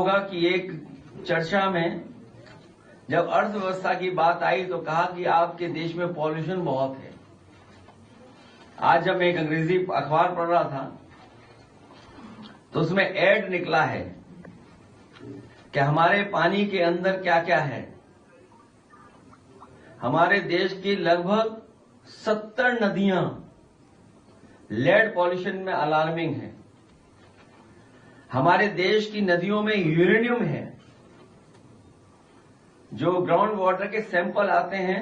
होगा कि एक चर्चा में जब अर्थव्यवस्था की बात आई तो कहा कि आपके देश में पॉल्यूशन बहुत है। आज जब मैं एक अंग्रेजी अखबार पढ़ रहा था तो उसमें ऐड निकला है कि हमारे पानी के अंदर क्या क्या है। हमारे देश की लगभग 70 नदियां लेड पॉल्यूशन में अलार्मिंग है। हमारे देश की नदियों में यूरेनियम है। जो ग्राउंड वाटर के सैंपल आते हैं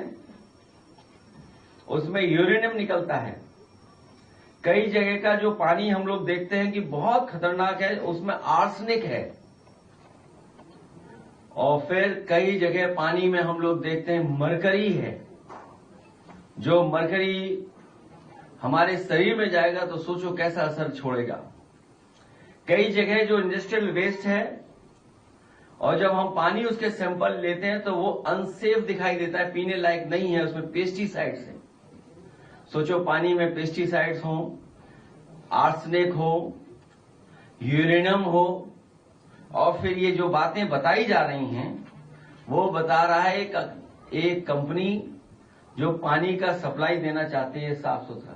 उसमें यूरेनियम निकलता है। कई जगह का जो पानी हम लोग देखते हैं कि बहुत खतरनाक है, उसमें आर्सेनिक है। और फिर कई जगह पानी में हम लोग देखते हैं मरकरी है। जो मरकरी हमारे शरीर में जाएगा तो सोचो कैसा असर छोड़ेगा। कई जगह जो इंडस्ट्रियल वेस्ट है और जब हम पानी उसके सैंपल लेते हैं तो वो अनसेफ दिखाई देता है, पीने लायक नहीं है, उसमें पेस्टिसाइड्स है। सोचो पानी में पेस्टिसाइड्स हो, आर्सेनिक हो, यूरेनियम हो, और फिर ये जो बातें बताई जा रही हैं वो बता रहा है एक कंपनी जो पानी का सप्लाई देना चाहती है साफ सुथरा।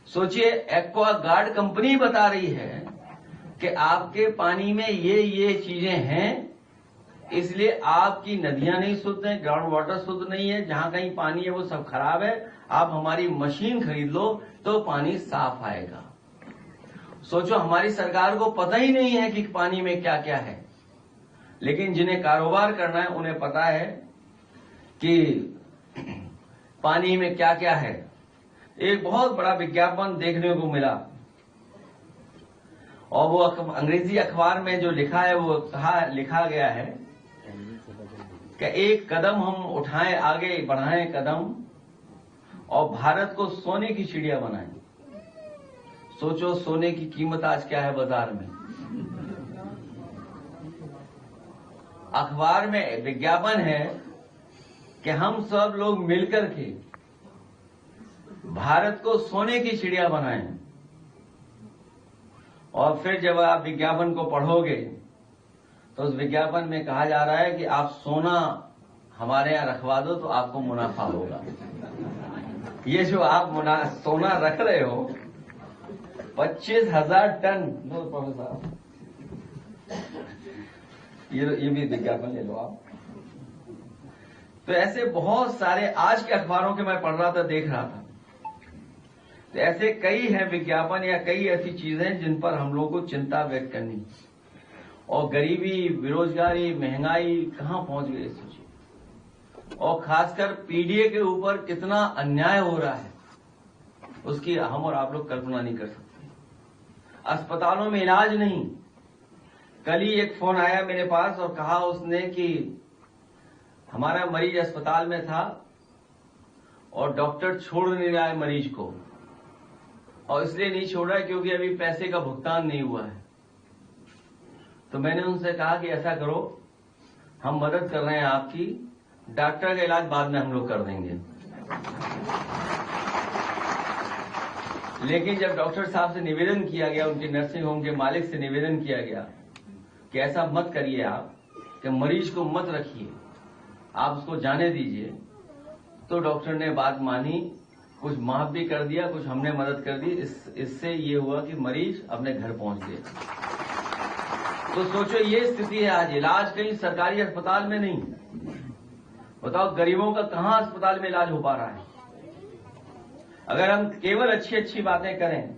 सोचिए एक्वा गार्ड कंपनी बता रही है कि आपके पानी में ये चीजें हैं, इसलिए आपकी नदियां नहीं शुद्ध हैं, ग्राउंड वाटर शुद्ध नहीं है, जहां कहीं पानी है वो सब खराब है। आप हमारी मशीन खरीद लो तो पानी साफ आएगा। सोचो हमारी सरकार को पता ही नहीं है कि पानी में क्या क्या है, लेकिन जिन्हें कारोबार करना है उन्हें पता है कि पानी में क्या क्या है। एक बहुत बड़ा विज्ञापन देखने को मिला और वो अंग्रेजी अखबार में जो लिखा है वो लिखा गया है कि एक कदम हम उठाएं, आगे बढ़ाएं कदम और भारत को सोने की चिड़िया बनाएं। सोचो सोने की कीमत आज क्या है बाजार में। अखबार में विज्ञापन है कि हम सब लोग मिलकर के भारत को सोने की चिड़िया बनाएं। और फिर जब आप विज्ञापन को पढ़ोगे तो उस विज्ञापन में कहा जा रहा है कि आप सोना हमारे यहां रखवा दो तो आपको मुनाफा होगा। ये जो आप सोना रख रहे हो 25,000 टन, ये भी विज्ञापन ले लो आप। तो ऐसे बहुत सारे आज के अखबारों के मैं पढ़ रहा था, देख रहा था, तो ऐसे कई हैं विज्ञापन या कई ऐसी चीजें जिन पर हम लोगों को चिंता व्यक्त करनी। और गरीबी, बेरोजगारी, महंगाई कहां पहुंच गई सोचिए। और खासकर पीडीए के ऊपर कितना अन्याय हो रहा है उसकी हम और आप लोग कल्पना नहीं कर सकते। अस्पतालों में इलाज नहीं। कल ही एक फोन आया मेरे पास और कहा उसने कि हमारा मरीज अस्पताल में था और डॉक्टर छोड़ नहीं रहा है मरीज को, और इसलिए नहीं छोड़ रहा है क्योंकि अभी पैसे का भुगतान नहीं हुआ है। तो मैंने उनसे कहा कि ऐसा करो, हम मदद कर रहे हैं आपकी, डॉक्टर का इलाज बाद में हम लोग कर देंगे। लेकिन जब डॉक्टर साहब से निवेदन किया गया, उनके नर्सिंग होम के मालिक से निवेदन किया गया कि ऐसा मत करिए आप, कि मरीज को मत रखिए, आप उसको जाने दीजिए, तो डॉक्टर ने बात मानी, कुछ माफ भी कर दिया, कुछ हमने मदद कर दी। इससे ये हुआ कि मरीज अपने घर पहुंच गए। तो सोचो ये स्थिति है आज। इलाज कहीं सरकारी अस्पताल में नहीं। बताओ गरीबों का कहां अस्पताल में इलाज हो पा रहा है। अगर हम केवल अच्छी अच्छी बातें करें,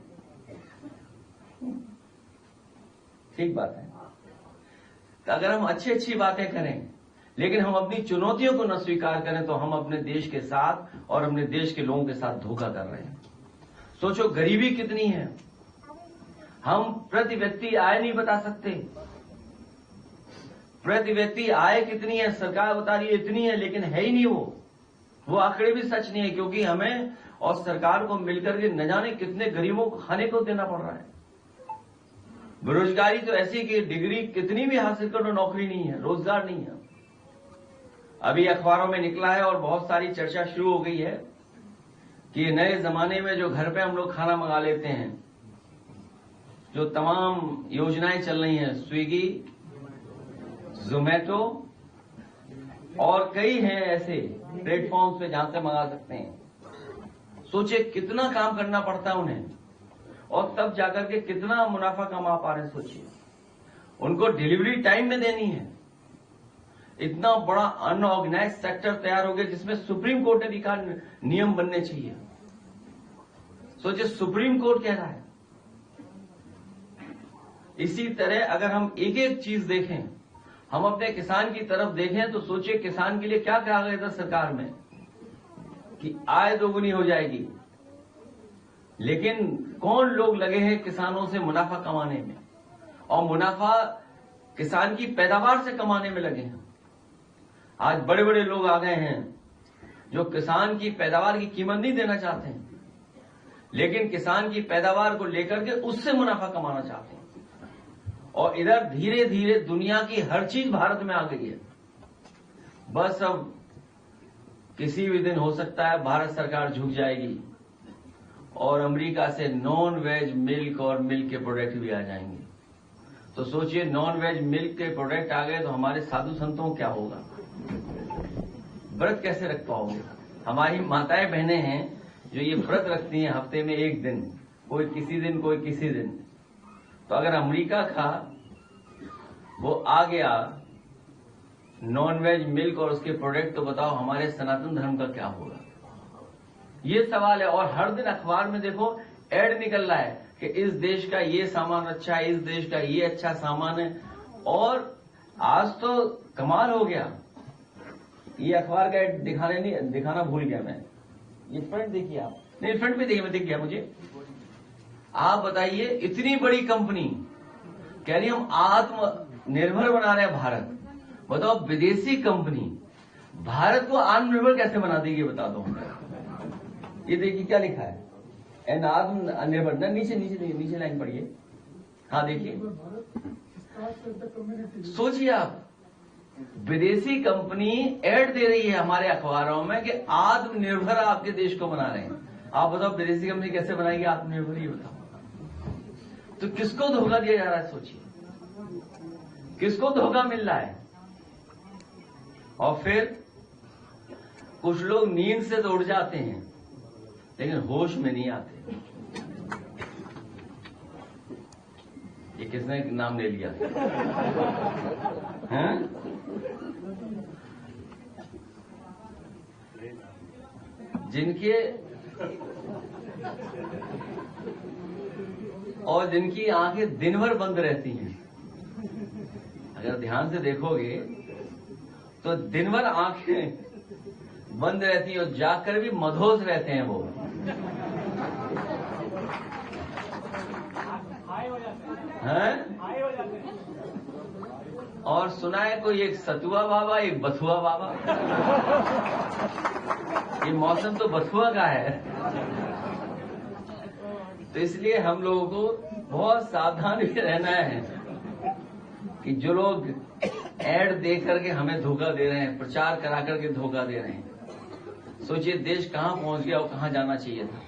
ठीक बात है, तो अगर हम अच्छी अच्छी बातें करें लेकिन हम अपनी चुनौतियों को न स्वीकार करें तो हम अपने देश के साथ और अपने देश के लोगों के साथ धोखा कर रहे हैं। सोचो गरीबी कितनी है। हम प्रति व्यक्ति आय नहीं बता सकते। प्रति व्यक्ति आय कितनी है सरकार बता रही है इतनी है, लेकिन है ही नहीं वो आंकड़े भी सच नहीं है, क्योंकि हमें और सरकार को मिलकर के न जाने कितने गरीबों को खाने को देना पड़ रहा है। बेरोजगारी तो ऐसी कि डिग्री कितनी भी हासिल करो नौकरी नहीं है, रोजगार नहीं है। अभी अखबारों में निकला है और बहुत सारी चर्चा शुरू हो गई है कि नए जमाने में जो घर पे हम लोग खाना मंगा लेते हैं जो तमाम योजनाएं चल रही हैं, स्विगी, जोमेटो और कई हैं ऐसे प्लेटफॉर्म्स पे जहां से मंगा सकते हैं। सोचिए कितना काम करना पड़ता है उन्हें, और तब जाकर के कितना मुनाफा कमा पा रहे हैं। सोचिए उनको डिलीवरी टाइम में देनी है। इतना बड़ा अनऑर्गेनाइज सेक्टर तैयार हो गया जिसमें सुप्रीम कोर्ट ने भी कहा नियम बनने चाहिए। सोचिए सुप्रीम कोर्ट कह रहा है। इसी तरह अगर हम एक एक चीज देखें, हम अपने किसान की तरफ देखें, तो सोचिए किसान के लिए क्या कहा गया था सरकार में कि आय दोगुनी हो जाएगी, लेकिन कौन लोग लगे हैं किसानों से मुनाफा कमाने में, और मुनाफा किसान की पैदावार से कमाने में लगे हैं। आज बड़े बड़े लोग आ गए हैं जो किसान की पैदावार की कीमत नहीं देना चाहते हैं, लेकिन किसान की पैदावार को लेकर के उससे मुनाफा कमाना चाहते हैं। और इधर धीरे धीरे दुनिया की हर चीज भारत में आ गई है। बस अब किसी भी दिन हो सकता है भारत सरकार झुक जाएगी और अमेरिका से नॉन वेज मिल्क और मिल्क के प्रोडक्ट भी आ जाएंगे। तो सोचिए नॉन वेज मिल्क के प्रोडक्ट आ गए तो हमारे साधु संतों क्या होगा, व्रत कैसे रख पाओगे। हमारी माताएं बहनें हैं जो ये व्रत रखती हैं हफ्ते में एक दिन, कोई किसी दिन कोई किसी दिन। तो अगर अमेरिका का वो आ गया नॉन वेज मिल्क और उसके प्रोडक्ट, तो बताओ हमारे सनातन धर्म का क्या होगा। ये सवाल है। और हर दिन अखबार में देखो एड निकल रहा है कि इस देश का ये सामान अच्छा है, इस देश का ये अच्छा सामान है। और आज तो कमाल हो गया, ये अखबार का एड दिखाना भूल गया मैं। ये फ्रंट देखिए आप, नहीं फ्रंट पे देखिए, मैं दिख गया मुझे। आप बताइए इतनी बड़ी कंपनी कह रही हम आत्मनिर्भर बना रहे हैं भारत। बताओ विदेशी कंपनी भारत को आत्मनिर्भर कैसे बना देगी, बता दो। ये देखिए क्या लिखा है, एन आत्मनिर्भर। नीचे लाइन पढ़िए। हाँ देखिए, सोचिए आप, विदेशी कंपनी ऐड दे रही है हमारे अखबारों में कि आत्मनिर्भर आपके देश को बना रहे हैं। आप बताओ विदेशी कंपनी कैसे बनाएगी आत्मनिर्भर, ये बताओ। तो किसको धोखा दिया जा रहा है, सोचिए किसको धोखा मिल रहा है। और फिर कुछ लोग नींद से तो उठ जाते हैं लेकिन होश में नहीं आते। ये किसने नाम ले लिया हैं? जिनकी आंखें दिन भर बंद रहती हैं, अगर ध्यान से देखोगे तो दिन भर आंखें बंद रहती हैं और जागकर भी मदहोश रहते हैं वो। हैं? और सुना है कोई एक सतुआ बाबा, एक बथुआ बाबा। ये मौसम तो बथुआ का है। तो इसलिए हम लोगों को बहुत सावधान भी रहना है कि जो लोग ऐड दे करके हमें धोखा दे रहे हैं, प्रचार करा करके धोखा दे रहे हैं। सोचिए देश कहां पहुंच गया और कहां जाना चाहिए था।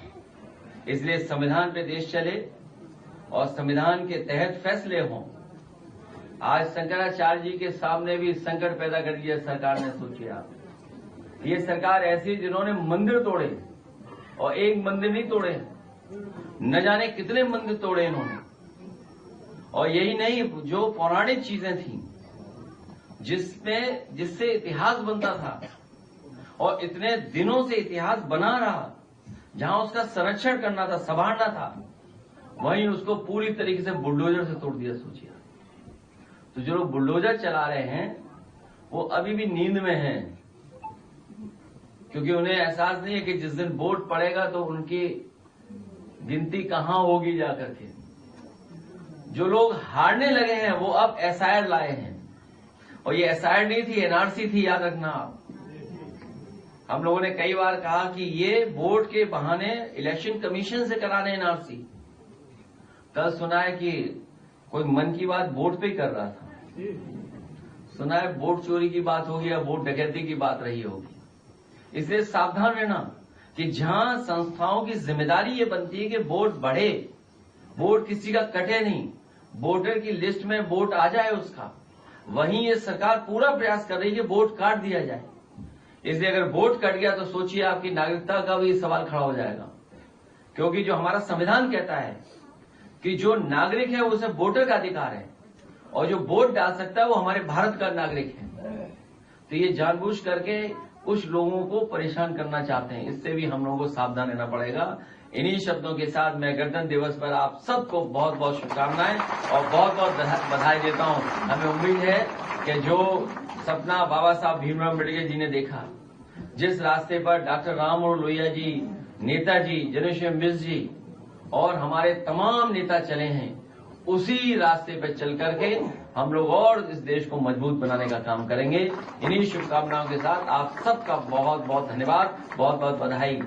इसलिए संविधान पे देश चले और संविधान के तहत फैसले हों। आज शंकराचार्य जी के सामने भी संकट पैदा कर दिया सरकार ने। सोचिए आप, ये सरकार ऐसी जिन्होंने मंदिर तोड़े, और एक मंदिर नहीं तोड़े, न जाने कितने मंदिर तोड़े इन्होंने। और यही नहीं, जो पौराणिक चीजें थी जिससे इतिहास बनता था और इतने दिनों से इतिहास बना रहा, जहां उसका संरक्षण करना था, संभालना था, वहीं उसको पूरी तरीके से बुलडोजर से तोड़ दिया। सोचिए, तो जो लोग बुलडोजर चला रहे हैं वो अभी भी नींद में हैं, क्योंकि उन्हें एहसास नहीं है कि जिस दिन वोट पड़ेगा तो उनकी गिनती कहां होगी जाकर के। जो लोग हारने लगे हैं वो अब एसआईआर लाए हैं, और ये एसआईआर नहीं थी, एनआरसी थी, याद रखना आप। हम लोगों ने कई बार कहा कि ये वोट के बहाने इलेक्शन कमीशन से करा रहे हैं एनआरसी। कल सुना है कि कोई मन की बात वोट पे ही कर रहा था, सुना है वोट चोरी की बात होगी या वोट डकैती की बात रही होगी। इसलिए सावधान रहना कि जहां संस्थाओं की जिम्मेदारी ये बनती है कि वोट बढ़े वोट किसी का कटे नहीं, वोटर की लिस्ट में वोट आ जाए उसका। वहीं ये सरकार पूरा प्रयास कर रही है कि वोट काट दिया जाए। इसलिए अगर वोट कट गया तो सोचिए आपकी नागरिकता का भी सवाल खड़ा हो जाएगा, क्योंकि जो हमारा संविधान कहता है कि जो नागरिक है उसे वोटर का अधिकार है और जो वोट डाल सकता है वो हमारे भारत का नागरिक है। तो ये जानबूझ करके कुछ लोगों को परेशान करना चाहते हैं, इससे भी हम लोगों को सावधान रहना पड़ेगा। इन्हीं शब्दों के साथ मैं गणतंत्र दिवस पर आप सबको बहुत बहुत शुभकामनाएं और बहुत बहुत बधाई देता हूं। हमें उम्मीद है कि जो सपना बाबा साहब भीमराव अम्बेडकर जी ने देखा, जिस रास्ते पर डॉक्टर राम मनोहर लोहिया जी, नेताजी, जनमेजय मिश्र जी और हमारे तमाम नेता चले हैं, उसी रास्ते पर चल करके हम लोग और इस देश को मजबूत बनाने का काम करेंगे। इन्हीं शुभकामनाओं के साथ आप सबका बहुत बहुत धन्यवाद, बहुत बहुत बधाई।